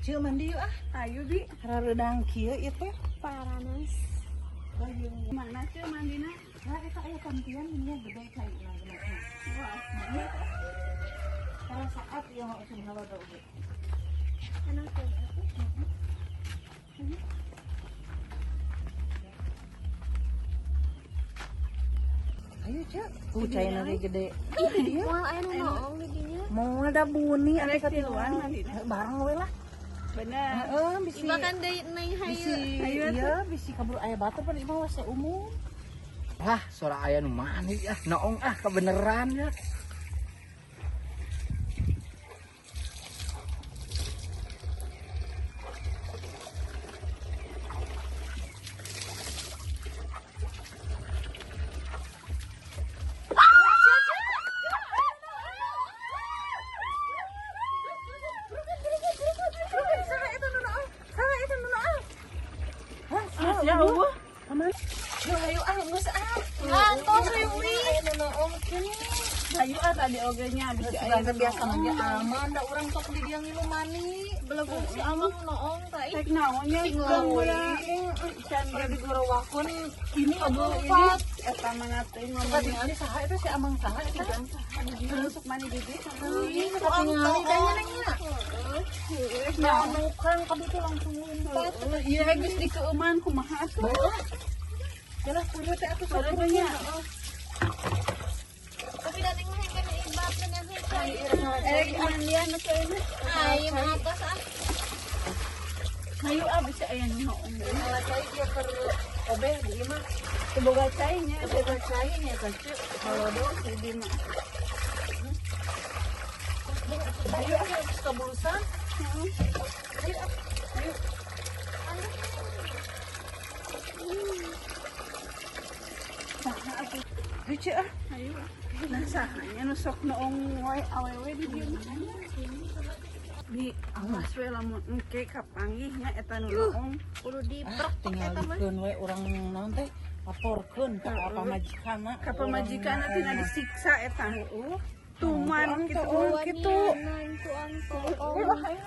Ceu mandi yuk ah. Ayo Bi, Hareudang kieu ieu teh. Paranas. mana Ceu mandina? Nah, eta aya pantian nya gede kayak urang genakna. Wah, Karena saat ieu mah usum halodo oge. Anak tuh. Ayo cek. Tuh caina ge gede. Moal aya nu noong di dinya. Mau ada buni anu Arek satiluan tiluan mandina. bareng we lah. bener. Heeh, bisi. Iba kan deui neng Bisi hayu. iya bisi kabur aya batu pan imah wase umum. Wah, suara aya nu mani ah, noong ah kebeneran ya. Ya Allah. Ayo ah geus ah. Ngantos Wiwi. Ayo tadi oge nya bisa aya Sudah biasa mah aman da urang sok di dieu ngilu mani. Belegung si Amang noong tah. tek naonnya can dia digorowakeun ini aduh ini eta mah teh Suka ngomong tingali saha eta si Amang saha eta kan. masuk mani gigi Suka tingali kayaknya nengnya. Nah, kan kabitu langsung lompat. iya geus dikeuman kumaha atuh Jalah kudu teh atuh sarunya Tapi dating mah kan ibad dengan hekay. mandian kayaknya Ayo atas ah. ayo bisa aya naon Malah cai dia per obeh di imah. boga cainya Ada cai nya kacu. halodo si di mah Ayo ah kabulusan. lucu ah ayo nah sahanya nu sok noong wae awewe di dieu di awas we lamun engke kapanggihnya eta nu noong Kudu diprek Tinggal dikeun we urang naon teh laporkeun ka pamajikanna. ka pamajikan tina disiksa eta tuman gitu Oh, gitu Nantu angko. Ayo,